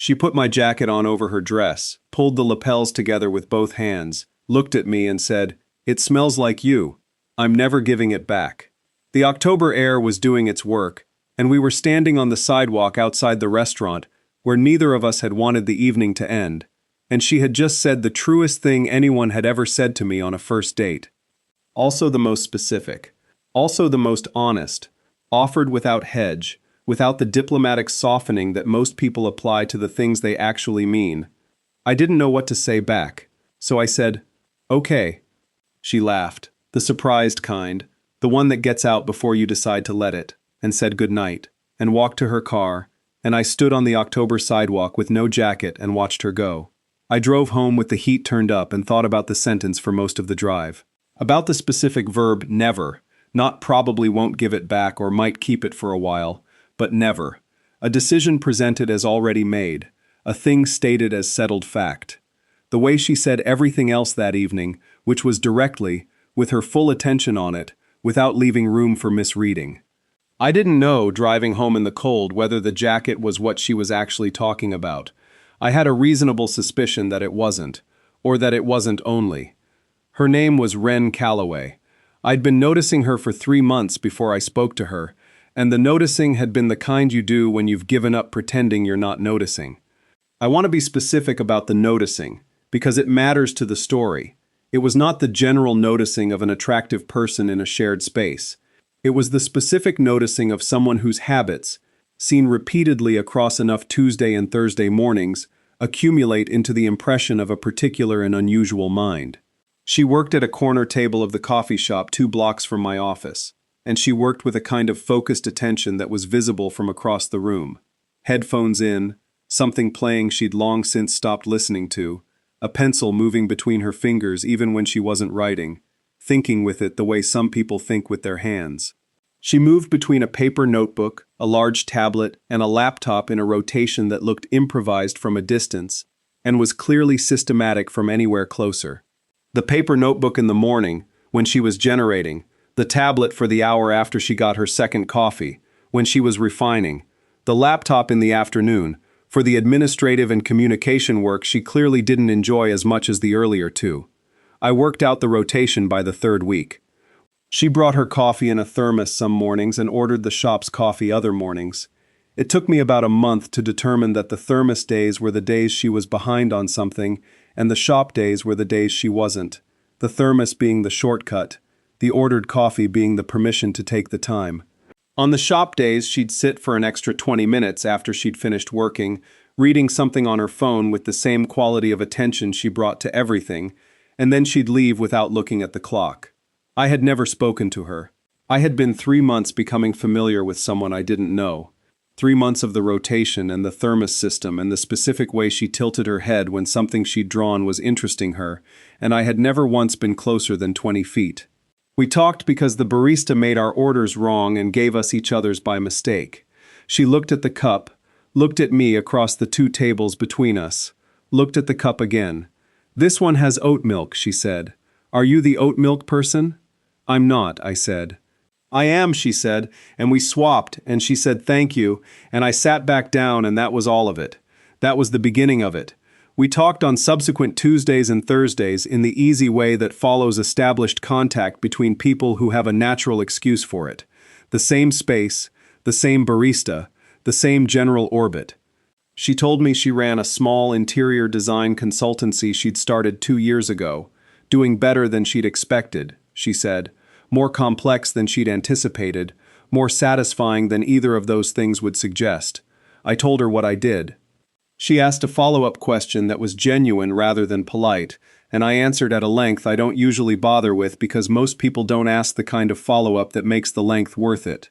She put my jacket on over her dress, pulled the lapels together with both hands, looked at me and said, "It smells like you. I'm never giving it back." The October air was doing its work, and we were standing on the sidewalk outside the restaurant where neither of us had wanted the evening to end, and she had just said the truest thing anyone had ever said to me on a first date. Also the most specific. Also the most honest. Offered without hedge, without the diplomatic softening that most people apply to the things they actually mean. I didn't know what to say back, so I said, "Okay." She laughed, the surprised kind, the one that gets out before you decide to let it, and said goodnight, and walked to her car, and I stood on the October sidewalk with no jacket and watched her go. I drove home with the heat turned up and thought about the sentence for most of the drive. About the specific verb never, not probably won't give it back or might keep it for a while, but never. A decision presented as already made, a thing stated as settled fact. The way she said everything else that evening, which was directly, with her full attention on it, without leaving room for misreading. I didn't know, driving home in the cold, whether the jacket was what she was actually talking about. I had a reasonable suspicion that it wasn't, or that it wasn't only. Her name was Wren Calloway. I'd been noticing her for 3 months before I spoke to her, and the noticing had been the kind you do when you've given up pretending you're not noticing. I want to be specific about the noticing, because it matters to the story. It was not the general noticing of an attractive person in a shared space. It was the specific noticing of someone whose habits, seen repeatedly across enough Tuesday and Thursday mornings, accumulate into the impression of a particular and unusual mind. She worked at a corner table of the coffee shop 2 blocks from my office, and she worked with a kind of focused attention that was visible from across the room. Headphones in, something playing she'd long since stopped listening to, a pencil moving between her fingers even when she wasn't writing, thinking with it the way some people think with their hands. She moved between a paper notebook, a large tablet, and a laptop in a rotation that looked improvised from a distance, and was clearly systematic from anywhere closer. The paper notebook in the morning, when she was generating, the tablet for the hour after she got her second coffee, when she was refining, the laptop in the afternoon, for the administrative and communication work she clearly didn't enjoy as much as the earlier 2. I worked out the rotation by the 3rd week. She brought her coffee in a thermos some mornings and ordered the shop's coffee other mornings. It took me about a month to determine that the thermos days were the days she was behind on something, and the shop days were the days she wasn't, the thermos being the shortcut, the ordered coffee being the permission to take the time. On the shop days, she'd sit for an extra 20 minutes after she'd finished working, reading something on her phone with the same quality of attention she brought to everything, and then she'd leave without looking at the clock. I had never spoken to her. I had been 3 months becoming familiar with someone I didn't know. 3 months of the rotation and the thermos system and the specific way she tilted her head when something she'd drawn was interesting her, and I had never once been closer than 20 feet. We talked because the barista made our orders wrong and gave us each other's by mistake. She looked at the cup, looked at me across the 2 tables between us, looked at the cup again. "This one has oat milk," she said. "Are you the oat milk person?" "I'm not," I said. "I am," she said, and we swapped, and she said thank you, and I sat back down, and that was all of it. That was the beginning of it. We talked on subsequent Tuesdays and Thursdays in the easy way that follows established contact between people who have a natural excuse for it. The same space, the same barista, the same general orbit. She told me she ran a small interior design consultancy she'd started 2 years ago, doing better than she'd expected, she said, more complex than she'd anticipated, more satisfying than either of those things would suggest. I told her what I did. She asked a follow-up question that was genuine rather than polite, and I answered at a length I don't usually bother with because most people don't ask the kind of follow-up that makes the length worth it.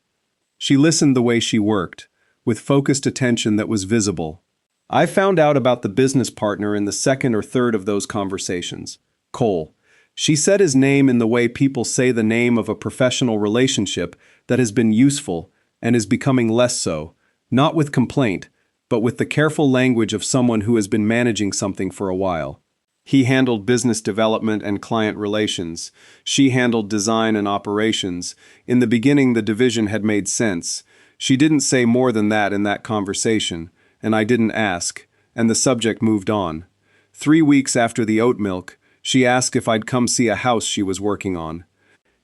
She listened the way she worked, with focused attention that was visible. I found out about the business partner in the 2nd or 3rd of those conversations, Cole. She said his name in the way people say the name of a professional relationship that has been useful and is becoming less so, not with complaint, but with the careful language of someone who has been managing something for a while. He handled business development and client relations. She handled design and operations. In the beginning, the division had made sense. She didn't say more than that in that conversation, and I didn't ask. and the subject moved on. 3 weeks after the oat milk, she asked if I'd come see a house she was working on.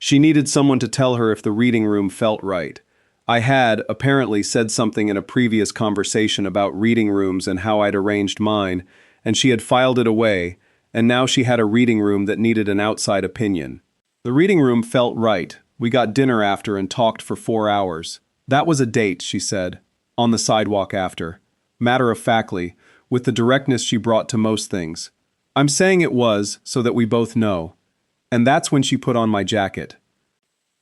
She needed someone to tell her if the reading room felt right. I had, apparently, said something in a previous conversation about reading rooms and how I'd arranged mine, and she had filed it away, and now she had a reading room that needed an outside opinion. The reading room felt right. We got dinner after and talked for 4 hours. That was a date, she said, on the sidewalk after. Matter-of-factly, with the directness she brought to most things. I'm saying it was, so that we both know. And that's when she put on my jacket.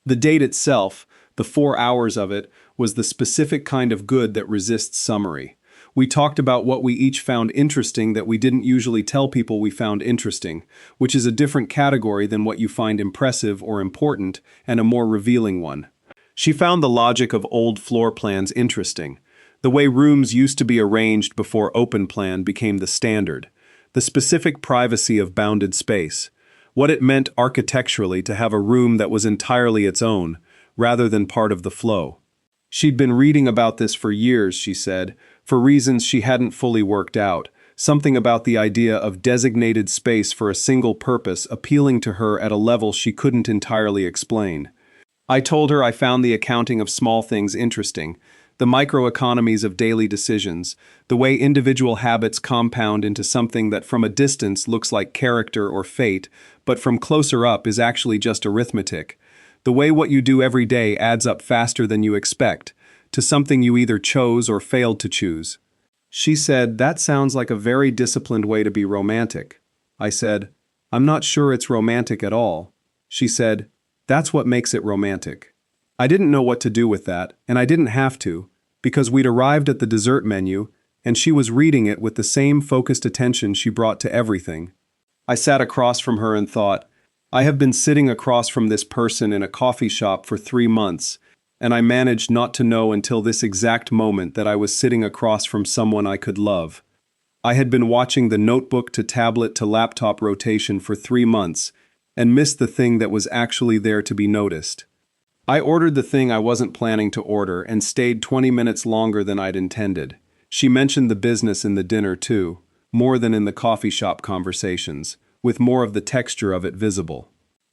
The date itself, the 4 hours of it, was the specific kind of good that resists summary. We talked about what we each found interesting that we didn't usually tell people we found interesting, which is a different category than what you find impressive or important, and a more revealing one. She found the logic of old floor plans interesting, the way rooms used to be arranged before open plan became the standard, the specific privacy of bounded space, what it meant architecturally to have a room that was entirely its own, rather than part of the flow. She'd been reading about this for years, she said, for reasons she hadn't fully worked out, something about the idea of designated space for a single purpose appealing to her at a level she couldn't entirely explain. I told her I found the accounting of small things interesting, the microeconomies of daily decisions, the way individual habits compound into something that from a distance looks like character or fate, but from closer up is actually just arithmetic, the way what you do every day adds up faster than you expect, to something you either chose or failed to choose. She said, "That sounds like a very disciplined way to be romantic." I said, "I'm not sure it's romantic at all." She said, "That's what makes it romantic." I didn't know what to do with that, and I didn't have to, because we'd arrived at the dessert menu, and she was reading it with the same focused attention she brought to everything. I sat across from her and thought, I have been sitting across from this person in a coffee shop for 3 months, and I managed not to know until this exact moment that I was sitting across from someone I could love. I had been watching the notebook to tablet to laptop rotation for 3 months, and missed the thing that was actually there to be noticed. I ordered the thing I wasn't planning to order and stayed 20 minutes longer than I'd intended. She mentioned the business in the dinner too, more than in the coffee shop conversations, with more of the texture of it visible.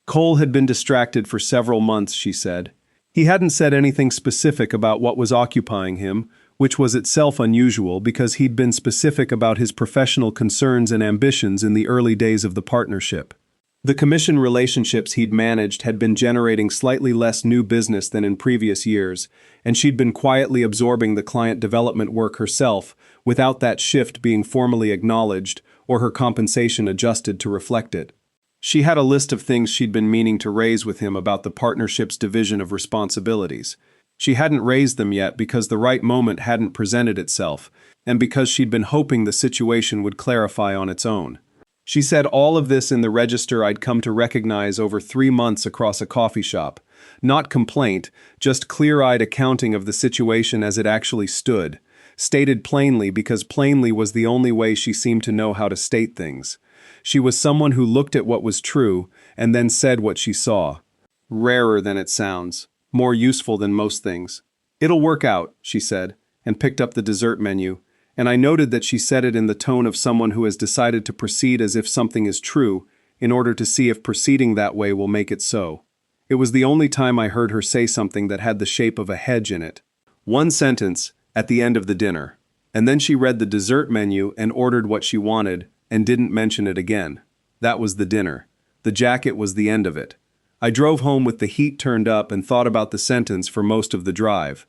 Cole had been distracted for several months, she said. He hadn't said anything specific about what was occupying him, which was itself unusual because he'd been specific about his professional concerns and ambitions in the early days of the partnership. The commission relationships he'd managed had been generating slightly less new business than in previous years, and she'd been quietly absorbing the client development work herself without that shift being formally acknowledged or her compensation adjusted to reflect it. She had a list of things she'd been meaning to raise with him about the partnership's division of responsibilities. She hadn't raised them yet because the right moment hadn't presented itself, and because she'd been hoping the situation would clarify on its own. She said all of this in the register I'd come to recognize over 3 months across a coffee shop. Not complaint, just clear-eyed accounting of the situation as it actually stood, stated plainly because plainly was the only way she seemed to know how to state things. She was someone who looked at what was true and then said what she saw. Rarer than it sounds, more useful than most things. "It'll work out," she said, and picked up the dessert menu, and I noted that she said it in the tone of someone who has decided to proceed as if something is true, in order to see if proceeding that way will make it so. It was the only time I heard her say something that had the shape of a hedge in it. One sentence, at the end of the dinner, and then she read the dessert menu and ordered what she wanted, and didn't mention it again. That was the dinner. The jacket was the end of it. I drove home with the heat turned up and thought about the sentence for most of the drive.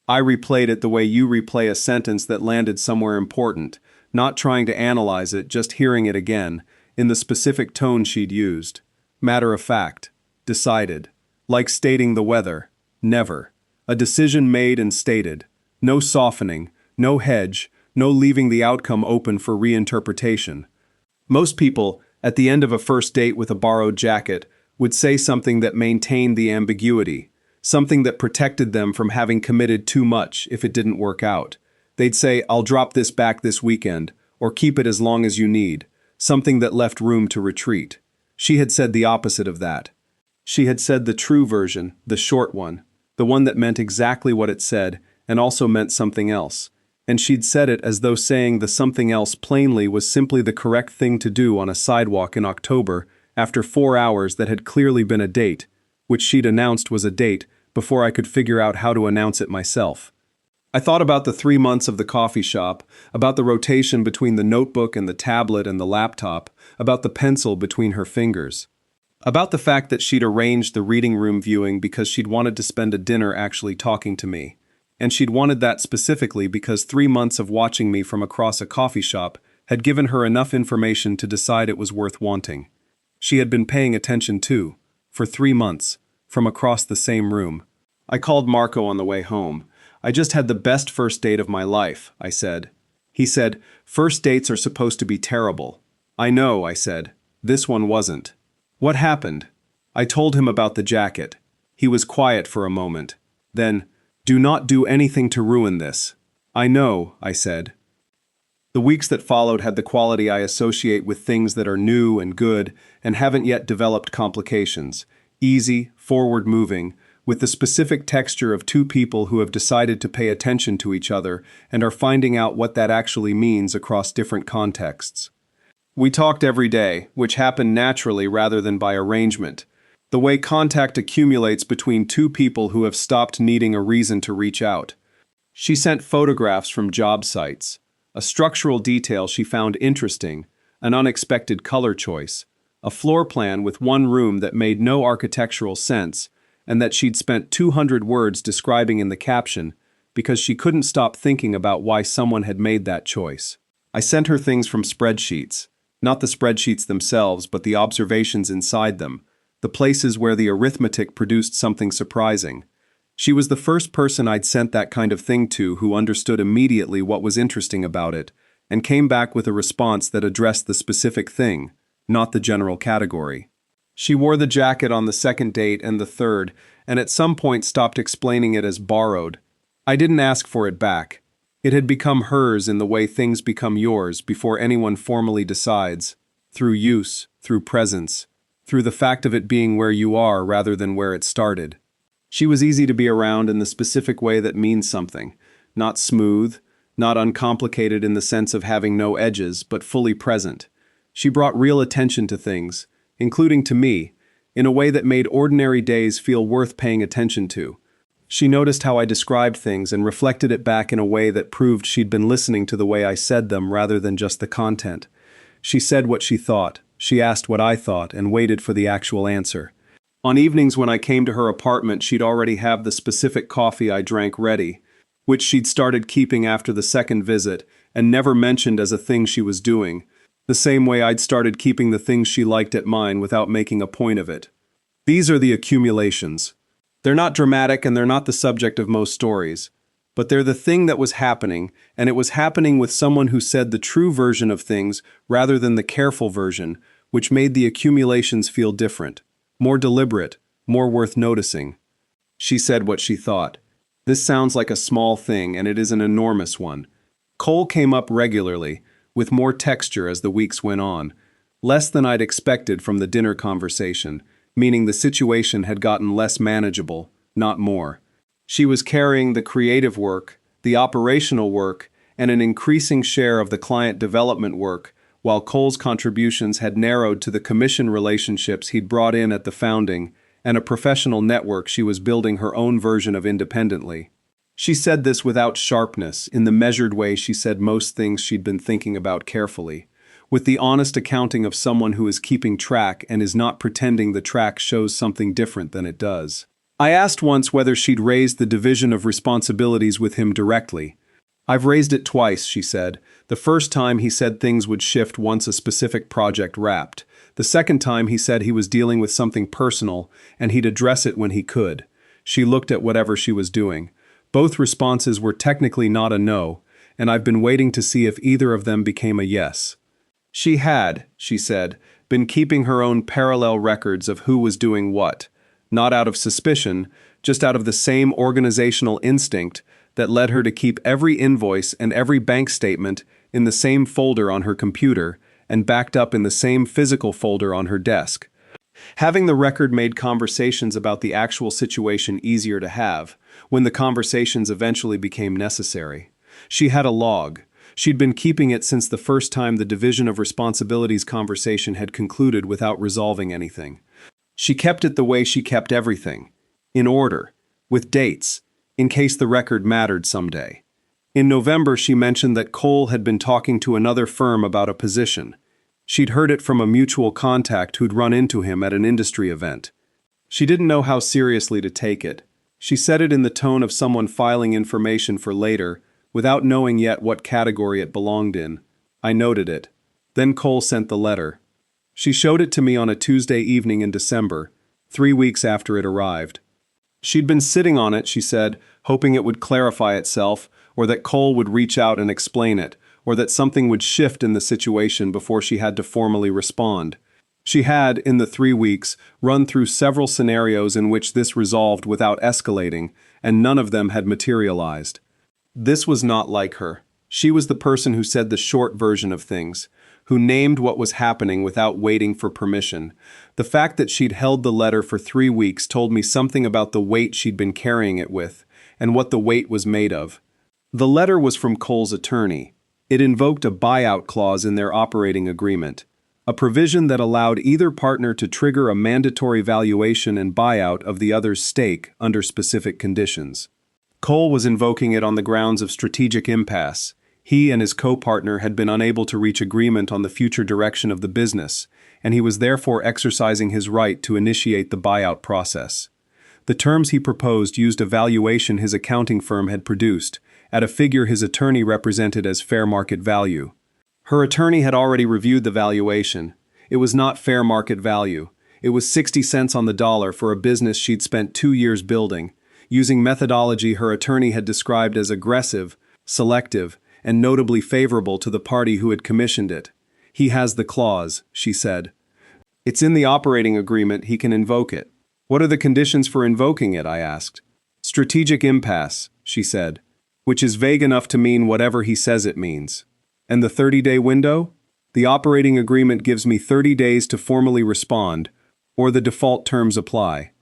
I replayed it the way you replay a sentence that landed somewhere important, not trying to analyze it, just hearing it again, in the specific tone she'd used. Matter of fact. Decided. Like stating the weather. Never. A decision made and stated. No softening, no hedge, no leaving the outcome open for reinterpretation. Most people, at the end of a first date with a borrowed jacket, would say something that maintained the ambiguity, something that protected them from having committed too much if it didn't work out. They'd say, "I'll drop this back this weekend," or "keep it as long as you need," something that left room to retreat. She had said the opposite of that. She had said the true version, the short one, the one that meant exactly what it said and also meant something else. And she'd said it as though saying the something else plainly was simply the correct thing to do on a sidewalk in October after 4 hours that had clearly been a date, which she'd announced was a date before I could figure out how to announce it myself. I thought about the 3 months of the coffee shop, about the rotation between the notebook and the tablet and the laptop, about the pencil between her fingers. About the fact that she'd arranged the reading room viewing because she'd wanted to spend a dinner actually talking to me. And she'd wanted that specifically because 3 months of watching me from across a coffee shop had given her enough information to decide it was worth wanting. She had been paying attention too, for 3 months, from across the same room. I called Marco on the way home. I just had the best first date of my life, I said. He said, first dates are supposed to be terrible. I know, I said. This one wasn't. What happened? I told him about the jacket. He was quiet for a moment. Then, do not do anything to ruin this. I know, I said. The weeks that followed had the quality I associate with things that are new and good and haven't yet developed complications. Easy, forward-moving, with the specific texture of two people who have decided to pay attention to each other and are finding out what that actually means across different contexts. We talked every day, which happened naturally rather than by arrangement. The way contact accumulates between two people who have stopped needing a reason to reach out. She sent photographs from job sites, a structural detail she found interesting, an unexpected color choice, a floor plan with one room that made no architectural sense, and that she'd spent 200 words describing in the caption because she couldn't stop thinking about why someone had made that choice. I sent her things from spreadsheets, not the spreadsheets themselves, but the observations inside them, the places where the arithmetic produced something surprising. She was the first person I'd sent that kind of thing to who understood immediately what was interesting about it, and came back with a response that addressed the specific thing, not the general category. She wore the jacket on the second date and the third, and at some point stopped explaining it as borrowed. I didn't ask for it back. It had become hers in the way things become yours before anyone formally decides, through use, through presence, through the fact of it being where you are rather than where it started. She was easy to be around in the specific way that means something, not smooth, not uncomplicated in the sense of having no edges, but fully present. She brought real attention to things, including to me, in a way that made ordinary days feel worth paying attention to. She noticed how I described things and reflected it back in a way that proved she'd been listening to the way I said them rather than just the content. She said what she thought, she asked what I thought, and waited for the actual answer. On evenings when I came to her apartment, she'd already have the specific coffee I drank ready, which she'd started keeping after the second visit and never mentioned as a thing she was doing, the same way I'd started keeping the things she liked at mine without making a point of it. These are the accumulations. They're not dramatic and they're not the subject of most stories, but they're the thing that was happening, and it was happening with someone who said the true version of things rather than the careful version, which made the accumulations feel different, more deliberate, more worth noticing. She said what she thought. This sounds like a small thing, and it is an enormous one. Cole came up regularly, with more texture as the weeks went on, less than I'd expected from the dinner conversation, meaning the situation had gotten less manageable, not more. She was carrying the creative work, the operational work, and an increasing share of the client development work, while Cole's contributions had narrowed to the commission relationships he'd brought in at the founding and a professional network she was building her own version of independently. She said this without sharpness, in the measured way she said most things she'd been thinking about carefully, with the honest accounting of someone who is keeping track and is not pretending the track shows something different than it does. I asked once whether she'd raised the division of responsibilities with him directly. I've raised it twice, she said. The first time he said things would shift once a specific project wrapped. The second time he said he was dealing with something personal and he'd address it when he could. She looked at whatever she was doing. Both responses were technically not a no, and I've been waiting to see if either of them became a yes. She had, she said, been keeping her own parallel records of who was doing what, not out of suspicion, just out of the same organizational instinct that led her to keep every invoice and every bank statement in the same folder on her computer and backed up in the same physical folder on her desk. Having the record made conversations about the actual situation easier to have, when the conversations eventually became necessary. She had a log. She'd been keeping it since the first time the division of responsibilities conversation had concluded without resolving anything. She kept it the way she kept everything, in order, with dates, in case the record mattered someday. In November, she mentioned that Cole had been talking to another firm about a position. She'd heard it from a mutual contact who'd run into him at an industry event. She didn't know how seriously to take it. She said it in the tone of someone filing information for later, without knowing yet what category it belonged in. I noted it. Then Cole sent the letter. She showed it to me on a Tuesday evening in December, 3 weeks after it arrived. She'd been sitting on it, she said, hoping it would clarify itself, or that Cole would reach out and explain it, or that something would shift in the situation before she had to formally respond. She had, in the 3 weeks, run through several scenarios in which this resolved without escalating, and none of them had materialized. This was not like her. She was the person who said the short version of things, who named what was happening without waiting for permission. The fact that she'd held the letter for 3 weeks told me something about the weight she'd been carrying it with, and what the weight was made of. The letter was from Cole's attorney. It invoked a buyout clause in their operating agreement, a provision that allowed either partner to trigger a mandatory valuation and buyout of the other's stake under specific conditions. Cole was invoking it on the grounds of strategic impasse. He and his co-partner had been unable to reach agreement on the future direction of the business, and he was therefore exercising his right to initiate the buyout process. The terms he proposed used a valuation his accounting firm had produced, at a figure his attorney represented as fair market value. Her attorney had already reviewed the valuation. It was not fair market value. It was 60 cents on the dollar for a business she'd spent 2 years building, using methodology her attorney had described as aggressive, selective, and notably favorable to the party who had commissioned it. He has the clause, she said. It's in the operating agreement, he can invoke it. What are the conditions for invoking it, I asked. Strategic impasse, she said, which is vague enough to mean whatever he says it means. And the 30-day window? The operating agreement gives me 30 days to formally respond, or the default terms apply.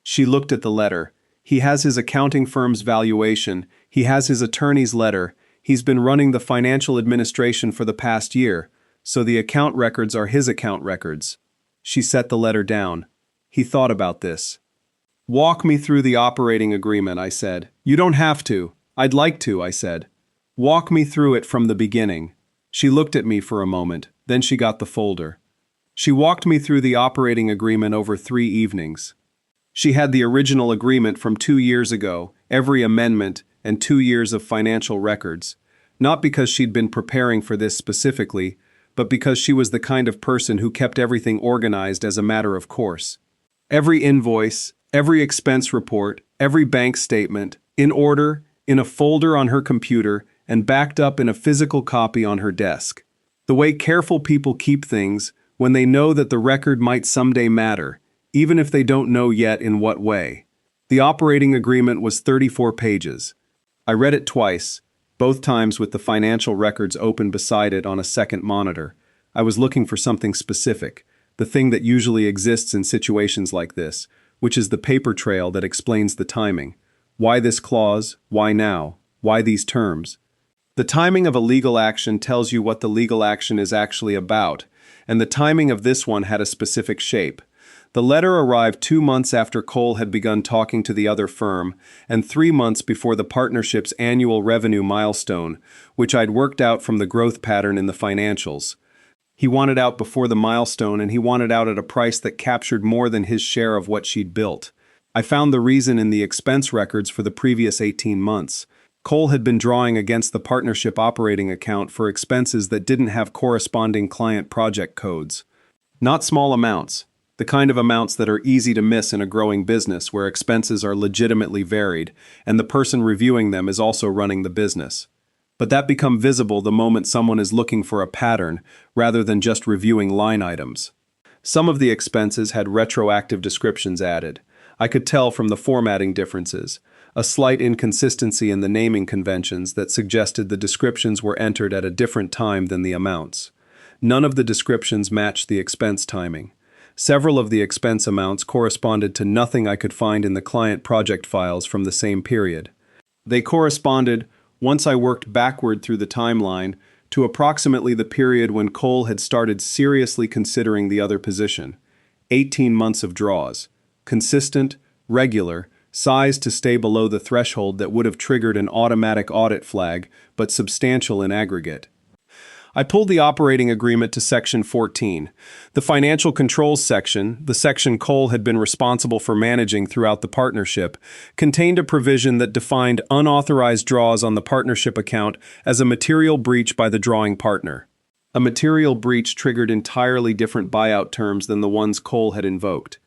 She looked at the letter. He has his accounting firm's valuation, he has his attorney's letter, he's been running the financial administration for the past year, so the account records are his account records. She set the letter down. He thought about this. Walk me through the operating agreement, I said. You don't have to. I'd like to, I said. Walk me through it from the beginning. She looked at me for a moment, then she got the folder. She walked me through the operating agreement over 3 evenings. She had the original agreement from 2 years ago, every amendment, and 2 years of financial records. Not because she'd been preparing for this specifically, but because she was the kind of person who kept everything organized as a matter of course. Every invoice, every expense report, every bank statement, in order, in a folder on her computer, and backed up in a physical copy on her desk. The way careful people keep things when they know that the record might someday matter, even if they don't know yet in what way. The operating agreement was 34 pages. I read it twice, both times with the financial records open beside it on a second monitor. I was looking for something specific, the thing that usually exists in situations like this, which is the paper trail that explains the timing. Why this clause? Why now? Why these terms? The timing of a legal action tells you what the legal action is actually about, and the timing of this one had a specific shape. The letter arrived 2 months after Cole had begun talking to the other firm, and 3 months before the partnership's annual revenue milestone, which I'd worked out from the growth pattern in the financials. He wanted out before the milestone, and he wanted out at a price that captured more than his share of what she'd built. I found the reason in the expense records for the previous 18 months. Cole had been drawing against the partnership operating account for expenses that didn't have corresponding client project codes. Not small amounts, the kind of amounts that are easy to miss in a growing business where expenses are legitimately varied, and the person reviewing them is also running the business. But that become visible the moment someone is looking for a pattern, rather than just reviewing line items. Some of the expenses had retroactive descriptions added. I could tell from the formatting differences, a slight inconsistency in the naming conventions that suggested the descriptions were entered at a different time than the amounts. None of the descriptions matched the expense timing. Several of the expense amounts corresponded to nothing I could find in the client project files from the same period. They corresponded Once I worked backward through the timeline to approximately the period when Cole had started seriously considering the other position. 18 months of draws. Consistent, regular, sized to stay below the threshold that would have triggered an automatic audit flag, but substantial in aggregate. I pulled the operating agreement to Section 14. The financial controls section, the section Cole had been responsible for managing throughout the partnership, contained a provision that defined unauthorized draws on the partnership account as a material breach by the drawing partner. A material breach triggered entirely different buyout terms than the ones Cole had invoked.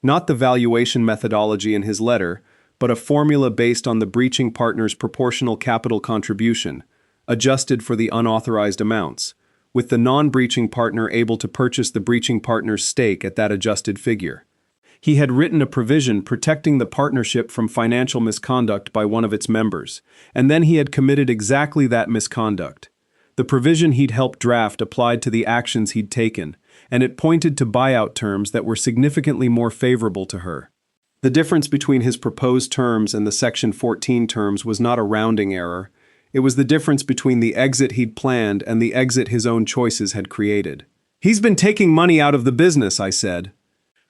Not the valuation methodology in his letter, but a formula based on the breaching partner's proportional capital contribution, adjusted for the unauthorized amounts, with the non-breaching partner able to purchase the breaching partner's stake at that adjusted figure. He had written a provision protecting the partnership from financial misconduct by one of its members, and then he had committed exactly that misconduct. The provision he'd helped draft applied to the actions he'd taken, and it pointed to buyout terms that were significantly more favorable to her. The difference between his proposed terms and the Section 14 terms was not a rounding error. It was the difference between the exit he'd planned and the exit his own choices had created. "He's been taking money out of the business," I said.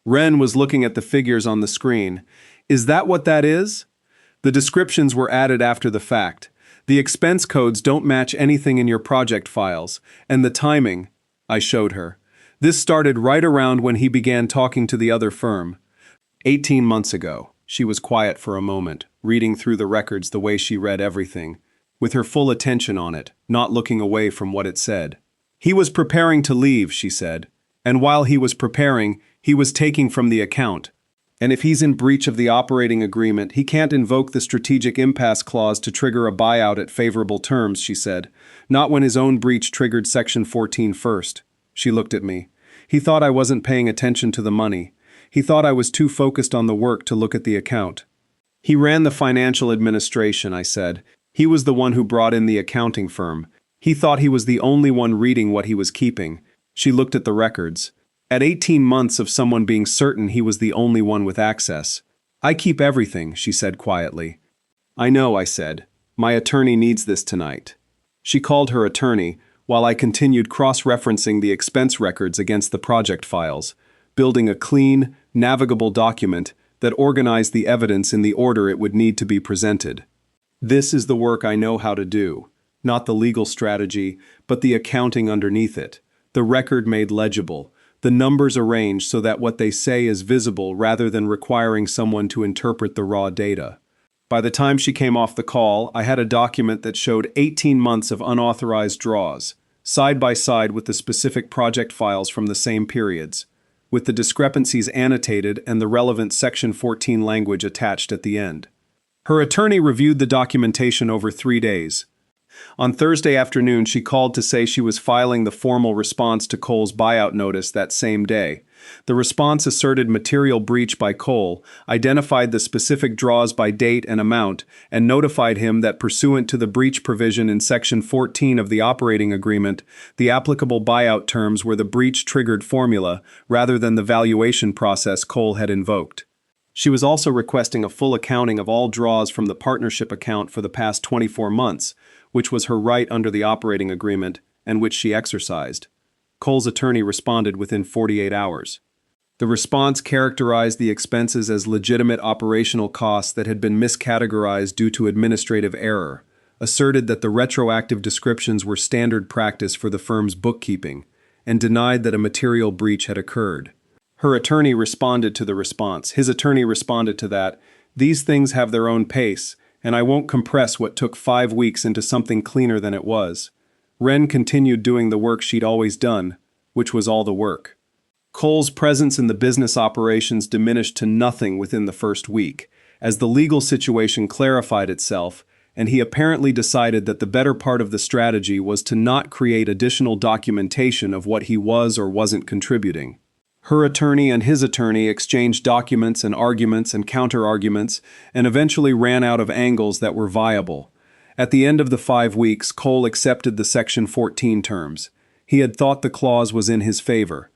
Ren was looking at the figures on the screen. "Is that what that is?" The descriptions were added after the fact. The expense codes don't match anything in your project files, and the timing, I showed her. This started right around when he began talking to the other firm. 18 months ago. She was quiet for a moment, reading through the records the way she read everything, with her full attention on it, not looking away from what it said. "He was preparing to leave," she said, "and while he was preparing, he was taking from the account. And if he's in breach of the operating agreement, he can't invoke the strategic impasse clause to trigger a buyout at favorable terms," she said. "Not when his own breach triggered Section 14 first." She looked at me. "He thought I wasn't paying attention to the money. He thought I was too focused on the work to look at the account." "He ran the financial administration," I said. "He was the one who brought in the accounting firm. He thought he was the only one reading what he was keeping." She looked at the records. "At 18 months of someone being certain he was the only one with access." "I keep everything," she said quietly. "I know," I said. "My attorney needs this tonight." She called her attorney, while I continued cross-referencing the expense records against the project files, building a clean, navigable document that organized the evidence in the order it would need to be presented. This is the work I know how to do, not the legal strategy, but the accounting underneath it, the record made legible, the numbers arranged so that what they say is visible rather than requiring someone to interpret the raw data. By the time she came off the call, I had a document that showed 18 months of unauthorized draws, side by side with the specific project files from the same periods, with the discrepancies annotated and the relevant Section 14 language attached at the end. Her attorney reviewed the documentation over 3 days. On Thursday afternoon, she called to say she was filing the formal response to Cole's buyout notice that same day. The response asserted material breach by Cole, identified the specific draws by date and amount, and notified him that pursuant to the breach provision in Section 14 of the operating agreement, the applicable buyout terms were the breach-triggered formula rather than the valuation process Cole had invoked. She was also requesting a full accounting of all draws from the partnership account for the past 24 months, which was her right under the operating agreement and which she exercised. Cole's attorney responded within 48 hours. The response characterized the expenses as legitimate operational costs that had been miscategorized due to administrative error, asserted that the retroactive descriptions were standard practice for the firm's bookkeeping, and denied that a material breach had occurred. Her attorney responded to the response. His attorney responded to that. "These things have their own pace, and I won't compress what took 5 weeks into something cleaner than it was." Ren continued doing the work she'd always done, which was all the work. Cole's presence in the business operations diminished to nothing within the first week, as the legal situation clarified itself, and he apparently decided that the better part of the strategy was to not create additional documentation of what he was or wasn't contributing. Her attorney and his attorney exchanged documents and arguments and counter-arguments and eventually ran out of angles that were viable. At the end of the 5 weeks, Cole accepted the Section 14 terms. He had thought the clause was in his favor.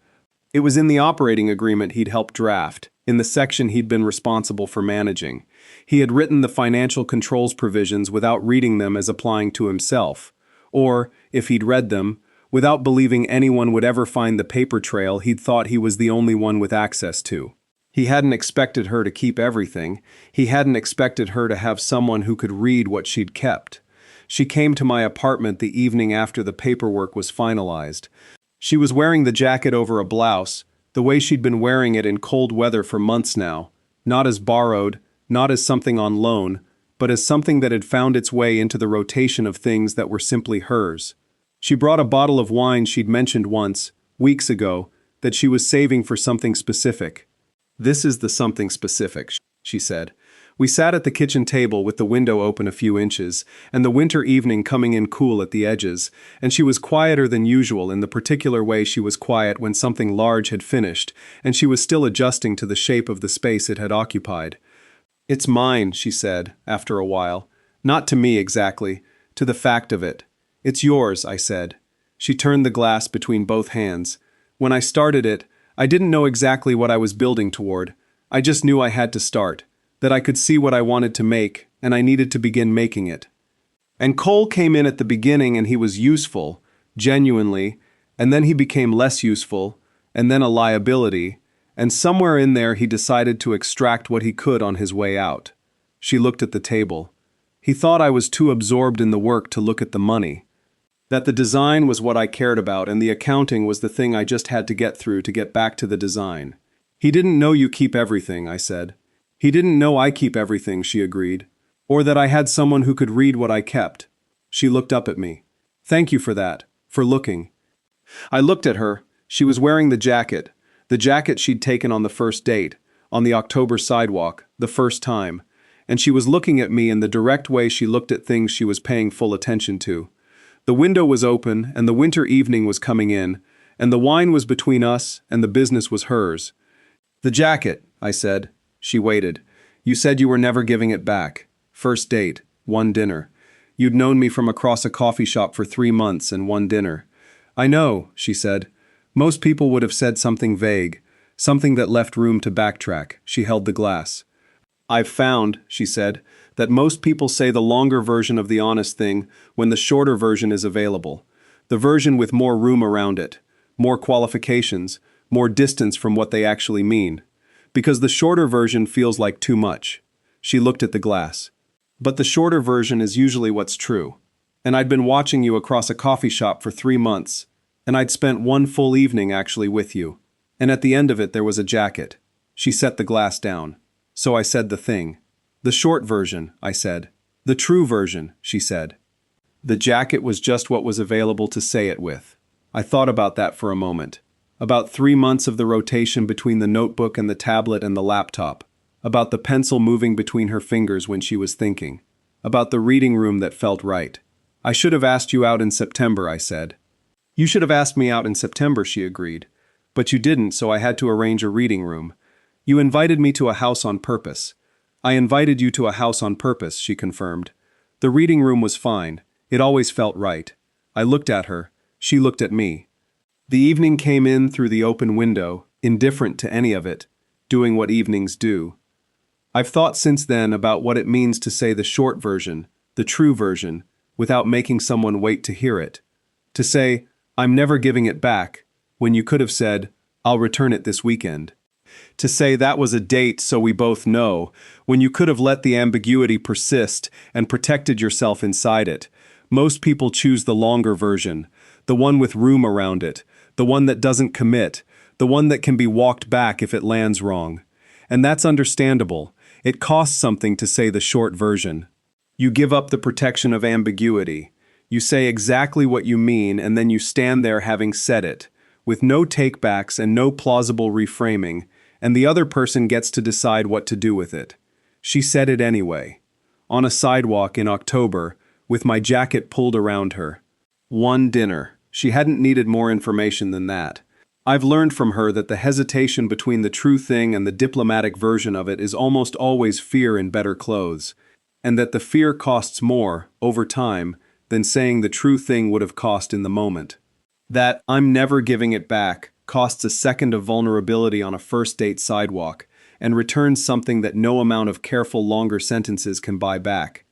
It was in the operating agreement he'd helped draft. in the section he'd been responsible for managing. He had written the financial controls provisions without reading them as applying to himself. Or, if he'd read them, without believing anyone would ever find the paper trail he'd thought he was the only one with access to. He hadn't expected her to keep everything. He hadn't expected her to have someone who could read what she'd kept. She came to my apartment the evening after the paperwork was finalized. She was wearing the jacket over a blouse, the way she'd been wearing it in cold weather for months now, not as borrowed, not as something on loan, but as something that had found its way into the rotation of things that were simply hers. She brought a bottle of wine she'd mentioned once, weeks ago, that she was saving for something specific. "This is the something specific," she said. We sat at the kitchen table with the window open a few inches, and the winter evening coming in cool at the edges, and she was quieter than usual in the particular way she was quiet when something large had finished, and she was still adjusting to the shape of the space it had occupied. "It's mine," she said, after a while. "Not to me exactly, to the fact of it. It's yours," I said. She turned the glass between both hands. "When I started it, I didn't know exactly what I was building toward. I just knew I had to start, that I could see what I wanted to make, and I needed to begin making it. And Cole came in at the beginning and he was useful, genuinely, and then he became less useful, and then a liability, and somewhere in there he decided to extract what he could on his way out." She looked at the table. "He thought I was too absorbed in the work to look at the money. That the design was what I cared about and the accounting was the thing I just had to get through to get back to the design." "He didn't know you keep everything," I said. "He didn't know I keep everything," she agreed. "Or that I had someone who could read what I kept." She looked up at me. "Thank you for that, for looking." I looked at her. She was wearing the jacket she'd taken on the first date, on the October sidewalk, the first time, and she was looking at me in the direct way she looked at things she was paying full attention to. The window was open, and the winter evening was coming in, and the wine was between us, and the business was hers. "The jacket," I said. She waited. "You said you were never giving it back. First date, one dinner. You'd known me from across a coffee shop for 3 months and one dinner." "I know," she said. "Most people would have said something vague, something that left room to backtrack." She held the glass. "I've found," she said, "that most people say the longer version of the honest thing when the shorter version is available. The version with more room around it, more qualifications, more distance from what they actually mean. Because the shorter version feels like too much." She looked at the glass. "But the shorter version is usually what's true. And I'd been watching you across a coffee shop for 3 months, and I'd spent one full evening actually with you. And at the end of it there was a jacket." She set the glass down. So I said the thing. "The short version," I said. "The true version," she said. The jacket was just what was available to say it with. I thought about that for a moment. About 3 months of the rotation between the notebook and the tablet and the laptop. About the pencil moving between her fingers when she was thinking. About the reading room that felt right. "I should have asked you out in September," I said. "You should have asked me out in September," she agreed. "But you didn't, so I had to arrange a reading room. You invited me to a house on purpose." "I invited you to a house on purpose," she confirmed. "The reading room was fine. It always felt right." I looked at her. She looked at me. The evening came in through the open window, indifferent to any of it, doing what evenings do. I've thought since then about what it means to say the short version, the true version, without making someone wait to hear it. To say, "I'm never giving it back," when you could have said, "I'll return it this weekend." To say that was a date so we both know, when you could have let the ambiguity persist and protected yourself inside it. Most people choose the longer version, the one with room around it, the one that doesn't commit, the one that can be walked back if it lands wrong. And that's understandable. It costs something to say the short version. You give up the protection of ambiguity. You say exactly what you mean and then you stand there having said it, with no takebacks and no plausible reframing, and the other person gets to decide what to do with it. She said it anyway. On a sidewalk in October, with my jacket pulled around her. One dinner. She hadn't needed more information than that. I've learned from her that the hesitation between the true thing and the diplomatic version of it is almost always fear in better clothes, and that the fear costs more, over time, than saying the true thing would have cost in the moment. That "I'm never giving it back" costs a second of vulnerability on a first date sidewalk, and returns something that no amount of careful longer sentences can buy back.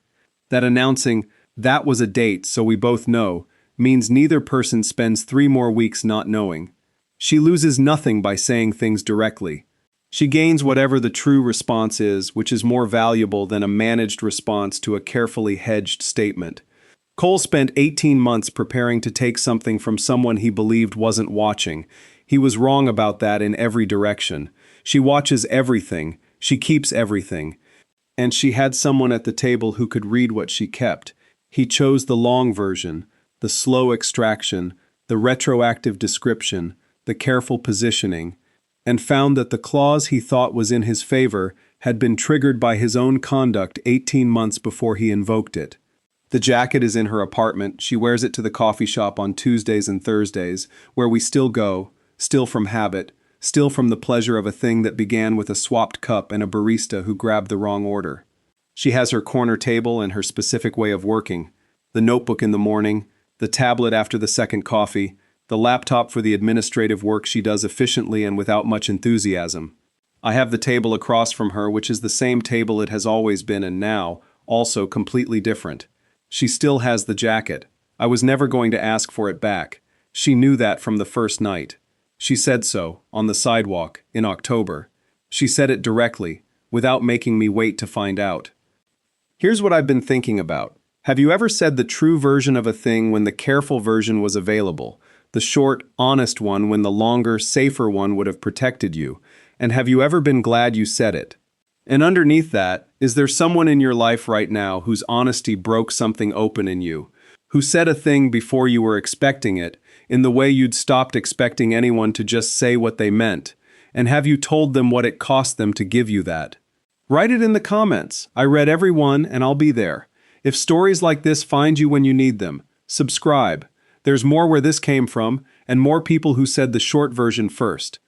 That announcing, "That was a date, so we both know," means neither person spends 3 more weeks not knowing. She loses nothing by saying things directly. She gains whatever the true response is, which is more valuable than a managed response to a carefully hedged statement. Cole spent 18 months preparing to take something from someone he believed wasn't watching. He was wrong about that in every direction. She watches everything, she keeps everything. And she had someone at the table who could read what she kept. He chose the long version, the slow extraction, the retroactive description, the careful positioning, and found that the clause he thought was in his favor had been triggered by his own conduct 18 months before he invoked it. The jacket is in her apartment. She wears it to the coffee shop on Tuesdays and Thursdays, where we still go, still from habit, still from the pleasure of a thing that began with a swapped cup and a barista who grabbed the wrong order. She has her corner table and her specific way of working, the notebook in the morning, the tablet after the second coffee, the laptop for the administrative work she does efficiently and without much enthusiasm. I have the table across from her, which is the same table it has always been and now, also completely different. She still has the jacket. I was never going to ask for it back. She knew that from the first night. She said so, on the sidewalk, in October. She said it directly, without making me wait to find out. Here's what I've been thinking about. Have you ever said the true version of a thing when the careful version was available? The short, honest one when the longer, safer one would have protected you? And have you ever been glad you said it? And underneath that, is there someone in your life right now whose honesty broke something open in you? Who said a thing before you were expecting it, in the way you'd stopped expecting anyone to just say what they meant? And have you told them what it cost them to give you that? Write it in the comments. I read every one and I'll be there. If stories like this find you when you need them, subscribe. There's more where this came from, and more people who said the short version first.